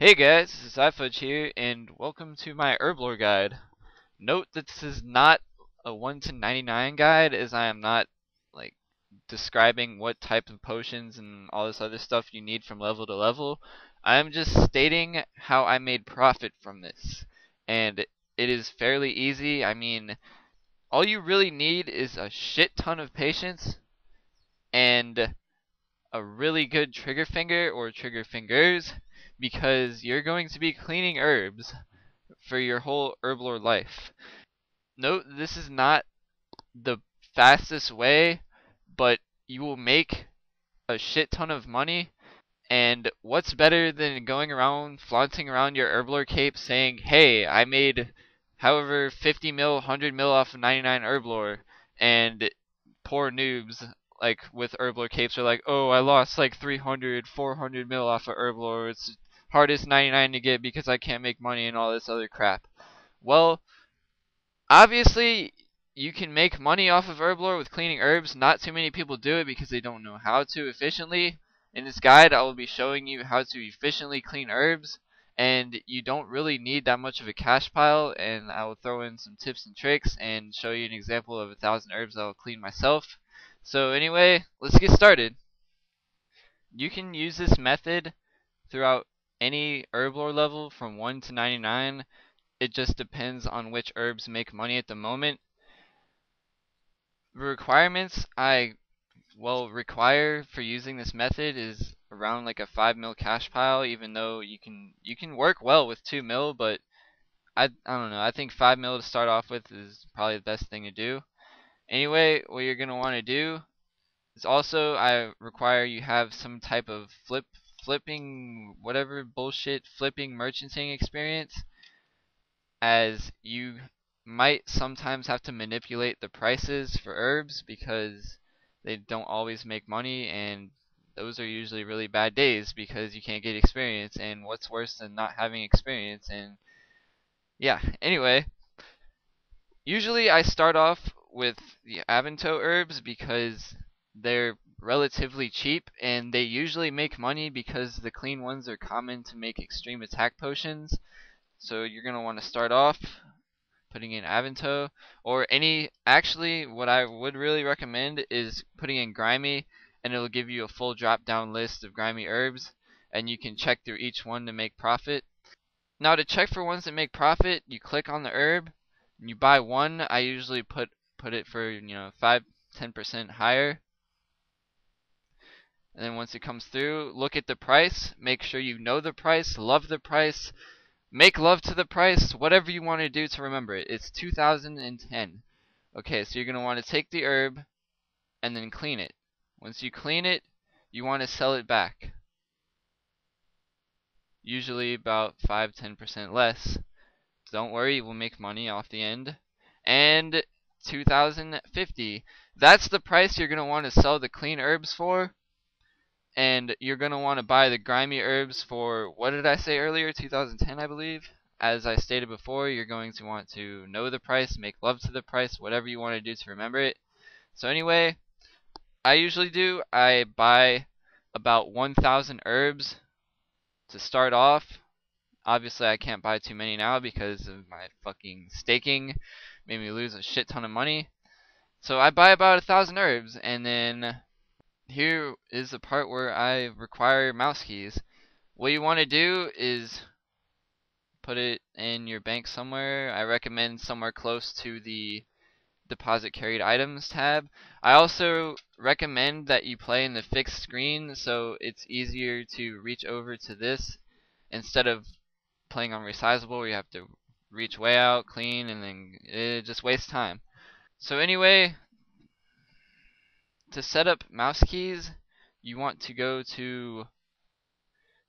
Hey guys, this is iPhudge here, and welcome to my Herblore guide. Note that this is not a 1 to 99 guide, as I am not like describing what type of potions and all this other stuff you need from level to level. I am just stating how I made profit from this, and it is fairly easy. I mean, all you really need is a shit ton of patience and a really good trigger finger or trigger fingers, because you're going to be cleaning herbs for your whole herblore life. Note this is not the fastest way, but you will make a shit ton of money. And what's better than going around flaunting around your herblore cape saying, hey, I made however 50 mil, 100 mil off of 99 herblore, and poor noobs like with herblore capes are like, oh, I lost like 300, 400 mil off of herblore. It's hardest 99 to get because I can't make money and all this other crap. Well, obviously you can make money off of herblore with cleaning herbs. Not too many people do it because they don't know how to efficiently. In this guide, I will be showing you how to efficiently clean herbs, and you don't really need that much of a cash pile, and I will throw in some tips and tricks and show you an example of 1,000 herbs I will clean myself. So anyway, let's get started. You can use this method throughout any herblore level from 1 to 99. It just depends on which herbs make money at the moment. The requirements I require for using this method is around like a 5 mil cash pile, even though you can work well with 2 mil, but I don't know. I think 5 mil to start off with is probably the best thing to do. Anyway, what you're gonna want to do is also I require you have some type of flipping whatever bullshit flipping merchanting experience, as you might sometimes have to manipulate the prices for herbs because they don't always make money, and those are usually really bad days because you can't get experience, and what's worse than not having experience? And yeah, anyway, usually I start off with the Avanto herbs because they're relatively cheap, and they usually make money because the clean ones are common to make extreme attack potions. So you're going to want to start off putting in Avanto, or any, actually what I would really recommend is putting in Grimy, and it'll give you a full drop down list of grimy herbs, and you can check through each one to make profit. Now to check for ones that make profit, you click on the herb and you buy one. I usually put it for 5-10% higher, and then once it comes through, look at the price, make sure you know the price, love the price, make love to the price, whatever you want to do to remember it. It's 2010. Okay, so you're going to want to take the herb and then clean it. Once you clean it, you want to sell it back. Usually about 5-10% less. Don't worry, you will make money off the end. And 2050. That's the price you're going to want to sell the clean herbs for. And you're going to want to buy the grimy herbs for, what did I say earlier, 2010 I believe. As I stated before, you're going to want to know the price, make love to the price, whatever you want to do to remember it. So anyway, I buy about 1,000 herbs to start off. Obviously I can't buy too many now because of my fucking staking made me lose a shit ton of money. So I buy about 1,000 herbs, and then here is the part where I require mouse keys. What you want to do is put it in your bank somewhere. I recommend somewhere close to the deposit carried items tab. I also recommend that you play in the fixed screen so it's easier to reach over to this instead of playing on resizable where you have to reach way out, clean, and then it just wastes time. So anyway, to set up mouse keys, you want to go to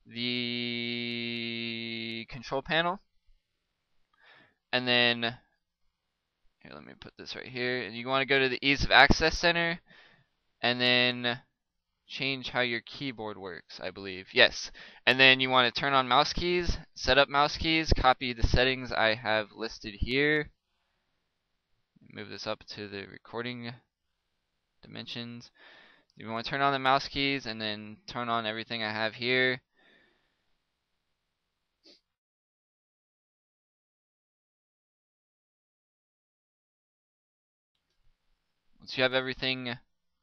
the control panel, and then here, let me put this right here. You want to go to the ease of access center, and then change how your keyboard works, I believe. Yes. And then you want to turn on mouse keys, set up mouse keys, copy the settings I have listed here. Move this up to the recording dimensions. You want to turn on the mouse keys and then turn on everything I have here. once you have everything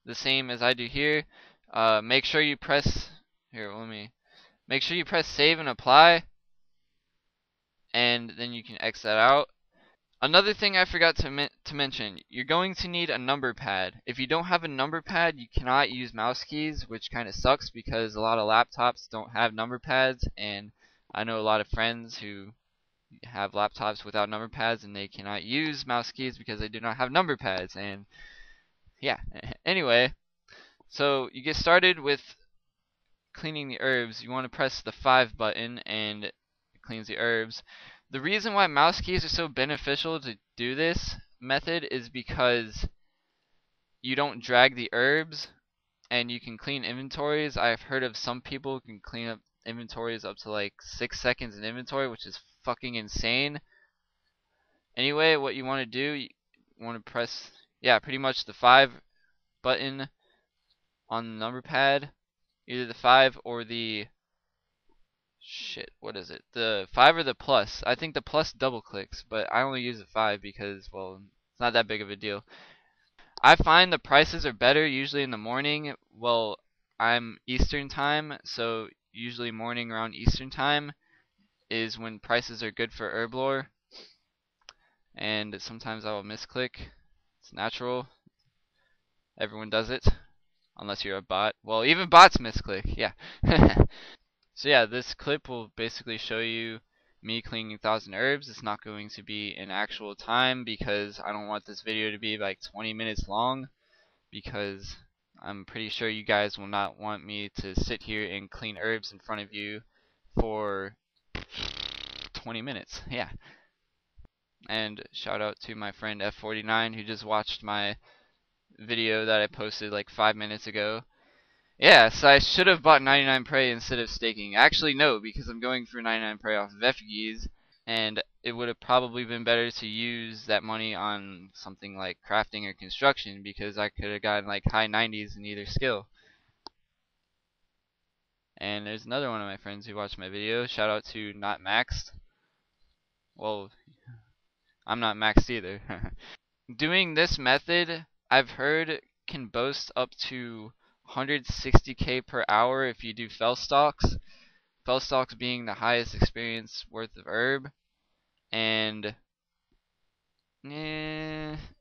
the same as I do here, make sure you press make sure you press save and apply, and then you can X that out. Another thing I forgot to mention, you're going to need a number pad. If you don't have a number pad, you cannot use mouse keys, which kind of sucks because a lot of laptops don't have number pads, and I know a lot of friends who have laptops without number pads and they cannot use mouse keys because they do not have number pads. And yeah, anyway, so you get started with cleaning the herbs. You want to press the 5 button and it cleans the herbs. The reason why mouse keys are so beneficial to do this method is because you don't drag the herbs and you can clean inventories. I've heard of some people who can clean up inventories up to like 6 seconds in inventory, which is fucking insane. Anyway, what you want to do, you want to press, pretty much the 5 button on the number pad. Either the 5 or the what is it? The 5 or the plus. I think the plus double clicks, but I only use the 5 because, well, it's not that big of a deal. I find the prices are better usually in the morning. Well, I'm Eastern time, so usually morning around Eastern time is when prices are good for Herblore. And sometimes I will misclick. It's natural. Everyone does it. Unless you're a bot. Well, even bots misclick. Yeah. So yeah, this clip will basically show you me cleaning 1,000 herbs. It's not going to be in actual time because I don't want this video to be like 20 minutes long, because I'm pretty sure you guys will not want me to sit here and clean herbs in front of you for 20 minutes. Yeah. And shout out to my friend F49 who just watched my video that I posted like 5 minutes ago. Yeah, so I should have bought 99 prey instead of staking. Actually, no, because I'm going for 99 prey off of MouseKeys, and it would have probably been better to use that money on something like crafting or construction, because I could have gotten like high 90s in either skill. And there's another one of my friends who watched my video. Shout out to Not Maxed. Well, I'm not maxed either. Doing this method, I've heard, can boast up to 160k per hour if you do fell stalks. Fell stalks being the highest experience worth of herb, and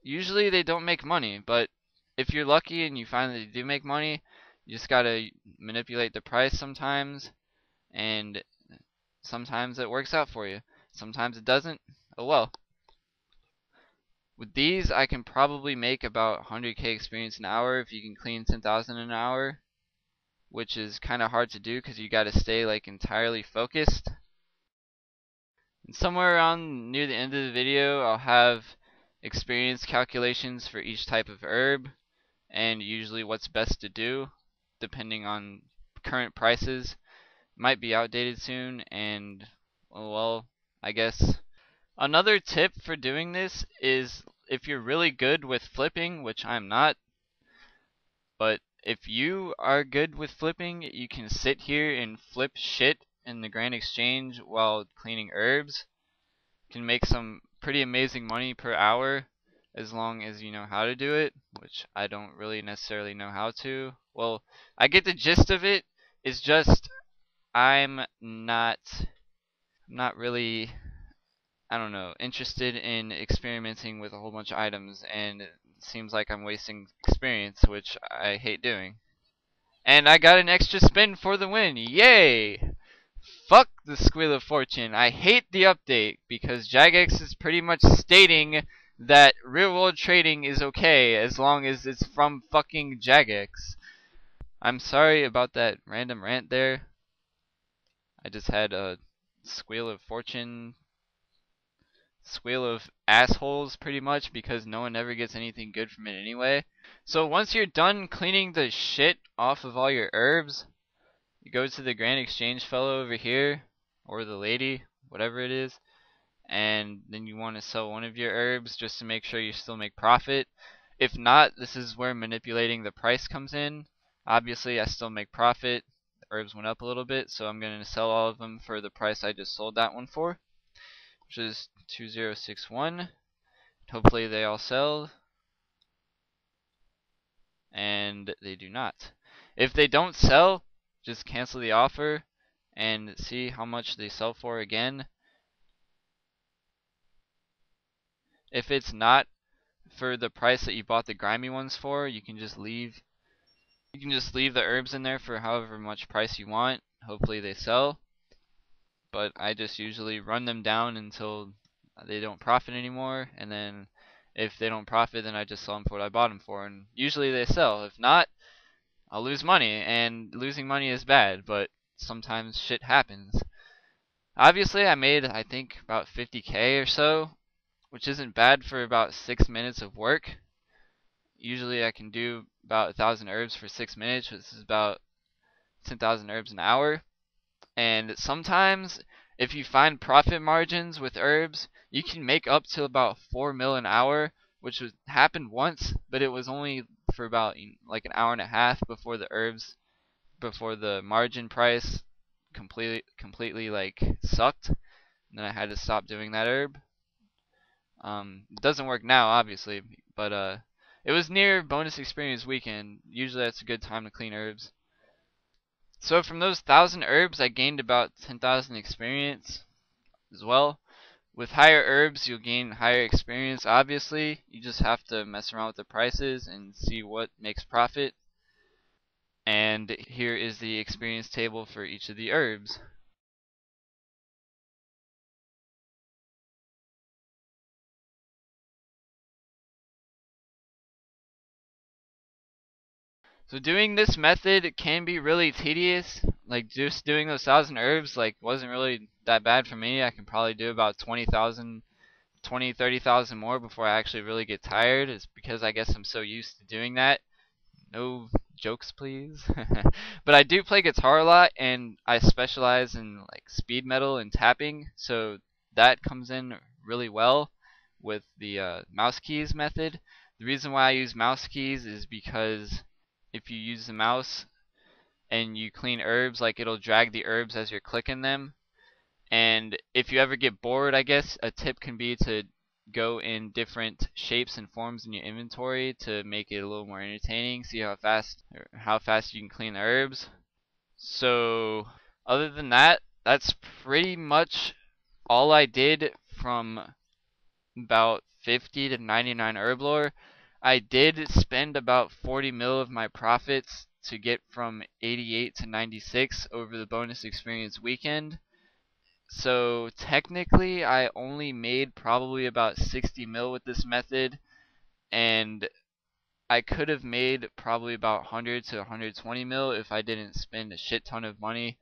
usually they don't make money, but if you're lucky and you find that they do make money, you just gotta manipulate the price sometimes, and sometimes it works out for you. Sometimes it doesn't. Oh well. With these, I can probably make about 100k experience an hour if you can clean 10,000 an hour, which is kind of hard to do because you got to stay like entirely focused. And somewhere around near the end of the video, I'll have experience calculations for each type of herb and usually what's best to do depending on current prices. Might be outdated soon, and well, I guess. Another tip for doing this is if you're really good with flipping, which I'm not, but if you are good with flipping, you can sit here and flip shit in the Grand Exchange while cleaning herbs. You can make some pretty amazing money per hour as long as you know how to do it, which I don't really necessarily know how to. Well, I get the gist of it. It's just I'm not really, I don't know, interested in experimenting with a whole bunch of items, and it seems like I'm wasting experience, which I hate doing. And I got an extra spin for the win. Yay! Fuck the Squeal of Fortune. I hate the update because JaGex is pretty much stating that real world trading is okay as long as it's from fucking JaGex. I'm sorry about that random rant there. I just had a Squeal of Fortune, squeal of assholes pretty much, because no one ever gets anything good from it anyway. So once you're done cleaning the shit off of all your herbs, you go to the Grand Exchange fellow over here, or the lady, whatever it is, and then you want to sell one of your herbs just to make sure you still make profit. If not, this is where manipulating the price comes in. Obviously I still make profit. The herbs went up a little bit, so I'm going to sell all of them for the price I just sold that one for, which is 2061. Hopefully they all sell. and they do not. If they don't sell, just cancel the offer and see how much they sell for again. If it's not for the price that you bought the grimy ones for, you can just leave the herbs in there for however much price you want. Hopefully they sell. But I just usually run them down until they don't profit anymore, and then if they don't profit, then I just sell them for what I bought them for, and usually they sell. If not, I'll lose money, and losing money is bad, but sometimes shit happens. Obviously, I made, I think, about 50k or so, which isn't bad for about 6 minutes of work. Usually I can do about 1,000 herbs for 6 minutes, which is about 10,000 herbs an hour. And sometimes, if you find profit margins with herbs, you can make up to about 4 mil an hour, which happened once, but it was only for about like an hour and a half before the margin price completely like sucked, and then I had to stop doing that herb. It doesn't work now, obviously, but it was near bonus experience weekend. Usually that's a good time to clean herbs. So from those 1,000 herbs, I gained about 10,000 experience as well. With higher herbs, you'll gain higher experience, obviously. You just have to mess around with the prices and see what makes profit. And here is the experience table for each of the herbs. So doing this method can be really tedious. Like just doing those 1,000 herbs like wasn't really that bad for me. I can probably do about 30,000 more before I actually really get tired. It's because I guess I'm so used to doing that. No jokes, please. But I do play guitar a lot, and I specialize in like speed metal and tapping, so that comes in really well with the mouse keys method. The reason why I use mouse keys is because if you use the mouse and you clean herbs, like it'll drag the herbs as you're clicking them. And if you ever get bored, I guess a tip can be to go in different shapes and forms in your inventory to make it a little more entertaining. See how fast you can clean the herbs. So other than that, that's pretty much all I did from about 50 to 99 Herblore. I did spend about 40 mil of my profits to get from 88 to 96 over the bonus experience weekend. So technically I only made probably about 60 mil with this method, and I could have made probably about 100 to 120 mil if I didn't spend a shit ton of money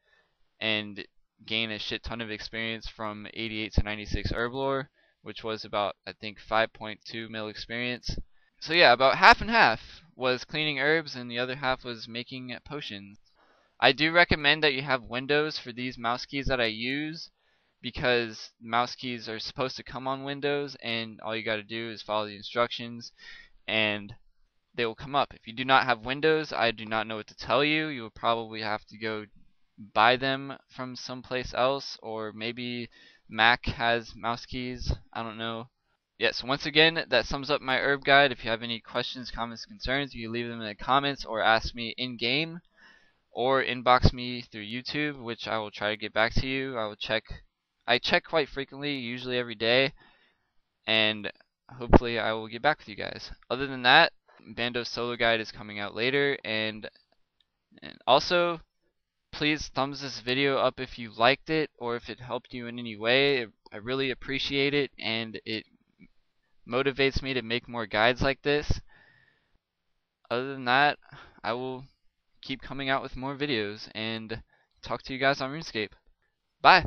and gain a shit ton of experience from 88 to 96 Herblore, which was about I think 5.2 mil experience. So yeah, about half and half was cleaning herbs and the other half was making potions. I do recommend that you have Windows for these mouse keys that I use, because mouse keys are supposed to come on Windows, and all you got to do is follow the instructions and they will come up. If you do not have Windows, I do not know what to tell you. You will probably have to go buy them from someplace else, or maybe Mac has mouse keys. I don't know. Yes, once again, that sums up my herb guide. If you have any questions, comments, concerns, you can leave them in the comments or ask me in game, or inbox me through YouTube, which I will try to get back to you. I check quite frequently, usually every day, and hopefully I will get back with you guys. Other than that, Bando's solo guide is coming out later, and also please thumbs this video up if you liked it or if it helped you in any way. I really appreciate it, and it motivates me to make more guides like this. Other than that, I will keep coming out with more videos and talk to you guys on RuneScape. Bye!